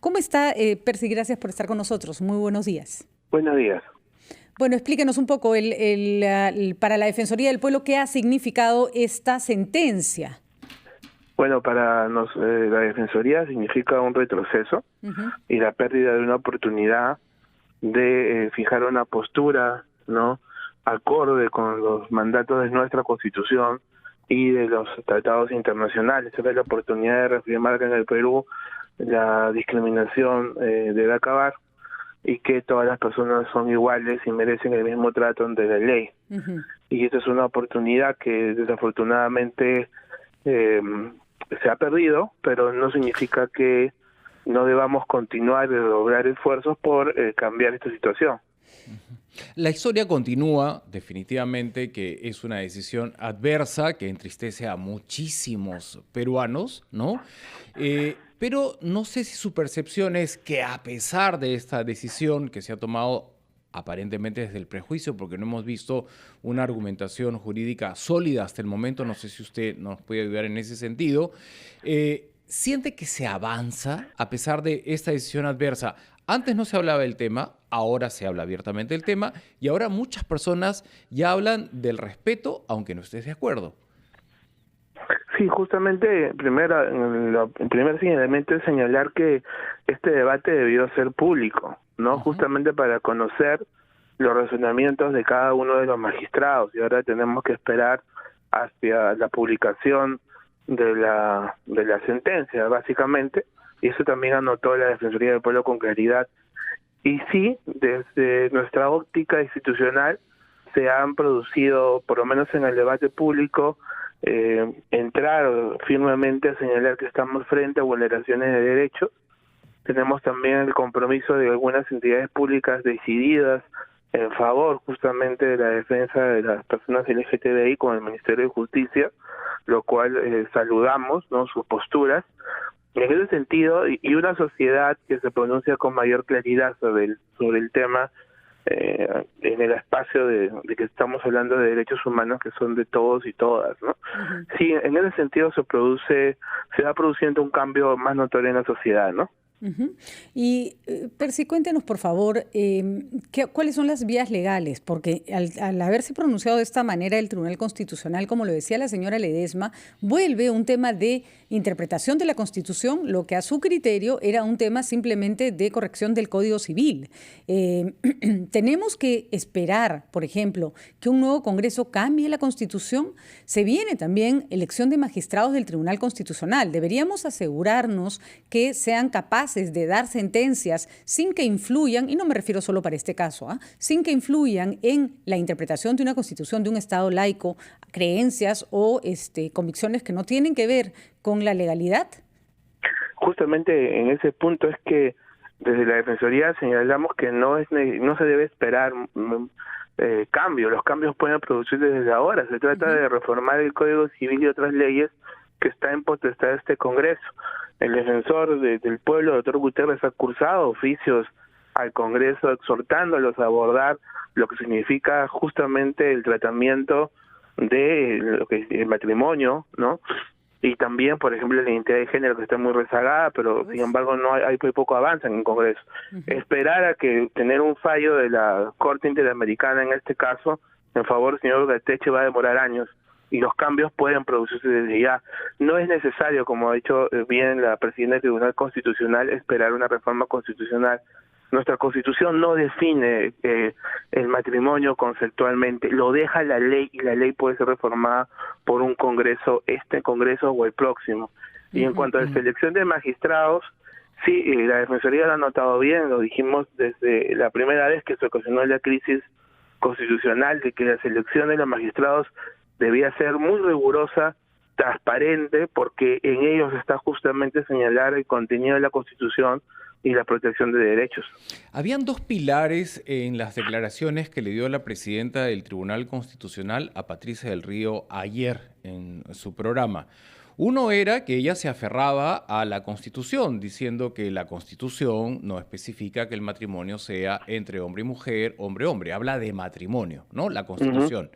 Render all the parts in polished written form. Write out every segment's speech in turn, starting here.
¿Cómo está, Percy? Gracias por estar con nosotros. Muy buenos días. Buenos días. Bueno, explíquenos un poco para la Defensoría del Pueblo qué ha significado esta sentencia. Bueno, para la Defensoría significa un retroceso Ujú. y la pérdida de una oportunidad de fijar una postura, ¿no?, acorde con los mandatos de nuestra Constitución y de los tratados internacionales. Esta es la oportunidad de reafirmar que en el Perú la discriminación debe acabar y que todas las personas son iguales y merecen el mismo trato ante la ley. Ujú. Y esta es una oportunidad que desafortunadamente eh, se ha perdido, pero no significa que no debamos continuar y lograr esfuerzos por cambiar esta situación. La historia continúa, definitivamente que es una decisión adversa que entristece a muchísimos peruanos, ¿no? Pero no sé si su percepción es que a pesar de esta decisión que se ha tomado aparentemente desde el prejuicio, porque no hemos visto una argumentación jurídica sólida hasta el momento, no sé si usted nos puede ayudar en ese sentido, ¿siente que se avanza a pesar de esta decisión adversa? Antes no se hablaba del tema, ahora se habla abiertamente del tema y ahora muchas personas ya hablan del respeto, aunque no estés de acuerdo. Sí, justamente, el primer señalamiento es señalar que este debate debió ser público, ¿no? Ujú. Justamente para conocer los razonamientos de cada uno de los magistrados, y ahora tenemos que esperar hacia la publicación de la sentencia, básicamente, y eso también anotó la Defensoría del Pueblo con claridad. Y sí, desde nuestra óptica institucional se han producido, por lo menos en el debate público, entrar firmemente a señalar que estamos frente a vulneraciones de derechos. Tenemos también el compromiso de algunas entidades públicas decididas en favor justamente de la defensa de las personas LGTBI con el Ministerio de Justicia, lo cual saludamos, ¿no?, sus posturas. En ese sentido, y una sociedad que se pronuncia con mayor claridad sobre el tema, en el espacio de que estamos hablando de derechos humanos que son de todos y todas, ¿no? Ujú. Sí, en ese sentido se va produciendo un cambio más notorio en la sociedad, ¿no? Ujú. Y Percy, cuéntenos por favor, cuáles son las vías legales, porque al haberse pronunciado de esta manera el Tribunal Constitucional, como lo decía la señora Ledesma, vuelve un tema de interpretación de la Constitución, lo que a su criterio era un tema simplemente de corrección del Código Civil. Tenemos que esperar, por ejemplo, que un nuevo Congreso cambie la Constitución. Se viene también elección de magistrados del Tribunal Constitucional. Deberíamos asegurarnos que sean capaces de dar sentencias sin que influyan, y no me refiero solo para este caso, sin que influyan en la interpretación de una constitución de un Estado laico, creencias o convicciones que no tienen que ver con la legalidad. Justamente en ese punto es que desde la Defensoría señalamos que no se debe esperar cambios. Los cambios pueden producirse desde ahora. Se trata Ujú. de reformar el Código Civil y otras leyes que está en potestad de este Congreso. El defensor del pueblo, doctor Gutiérrez, ha cursado oficios al Congreso exhortándolos a abordar lo que significa justamente el tratamiento de lo que es el matrimonio, ¿no? Y también, por ejemplo, la identidad de género, que está muy rezagada, pero sin Pues, embargo no hay muy poco avance en el Congreso. ujú. Esperar a que tener un fallo de la Corte Interamericana, en este caso, en favor del señor Gateche, va a demorar años, y los cambios pueden producirse desde ya. No es necesario, como ha dicho bien la presidenta del Tribunal Constitucional, esperar una reforma constitucional. Nuestra Constitución no define el matrimonio conceptualmente, lo deja la ley, y la ley puede ser reformada por un Congreso, este Congreso o el próximo. Y en Ujú. cuanto a la selección de magistrados, sí, la Defensoría lo ha notado bien, lo dijimos desde la primera vez que se ocasionó la crisis constitucional, de que la selección de los magistrados debía ser muy rigurosa, transparente, porque en ellos está justamente señalar el contenido de la Constitución y la protección de derechos. Habían dos pilares en las declaraciones que le dio la presidenta del Tribunal Constitucional a Patricia del Río ayer en su programa. Uno era que ella se aferraba a la Constitución, diciendo que la Constitución no especifica que el matrimonio sea entre hombre y mujer, hombre-hombre. Habla de matrimonio, ¿no? La Ujú. Constitución.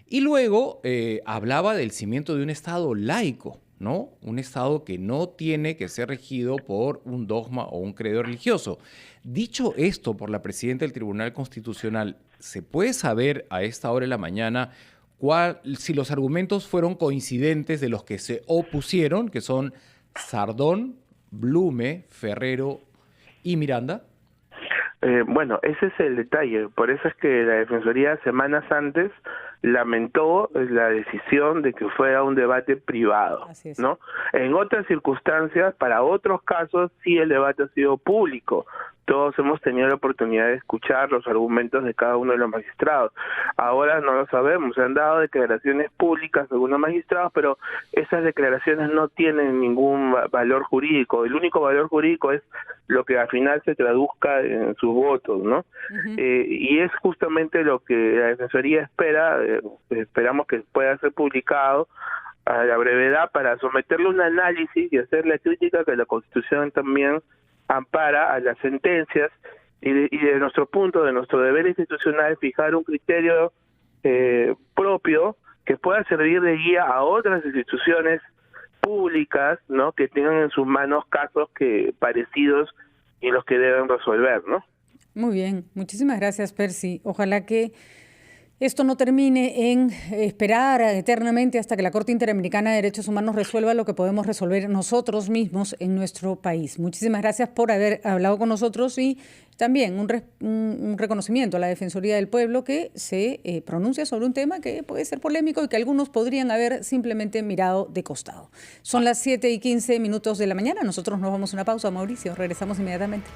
Y luego hablaba del cimiento de un Estado laico, ¿no? Un Estado que no tiene que ser regido por un dogma o un credo religioso. Dicho esto por la presidenta del Tribunal Constitucional, ¿se puede saber a esta hora de la mañana si los argumentos fueron coincidentes de los que se opusieron, que son Sardón, Blume, Ferrero y Miranda? Bueno, ese es el detalle. Por eso es que la Defensoría semanas antes lamentó la decisión de que fuera un debate privado, ¿no? En otras circunstancias, para otros casos, sí el debate ha sido público. Todos hemos tenido la oportunidad de escuchar los argumentos de cada uno de los magistrados. Ahora no lo sabemos, se han dado declaraciones públicas de algunos magistrados, pero esas declaraciones no tienen ningún valor jurídico. El único valor jurídico es lo que al final se traduzca en sus votos, ¿no? Y es justamente lo que la Defensoría espera, esperamos que pueda ser publicado a la brevedad para someterle un análisis y hacer la crítica que la Constitución también ampara a las sentencias y de nuestro punto, de nuestro deber institucional, fijar un criterio propio que pueda servir de guía a otras instituciones públicas, ¿no? Que tengan en sus manos casos parecidos y los que deben resolver, ¿no? Muy bien, muchísimas gracias, Percy. Ojalá que esto no termine en esperar eternamente hasta que la Corte Interamericana de Derechos Humanos resuelva lo que podemos resolver nosotros mismos en nuestro país. Muchísimas gracias por haber hablado con nosotros y también un reconocimiento a la Defensoría del Pueblo que se pronuncia sobre un tema que puede ser polémico y que algunos podrían haber simplemente mirado de costado. Son las 7:15 de la mañana. Nosotros nos vamos a una pausa, Mauricio. Regresamos inmediatamente.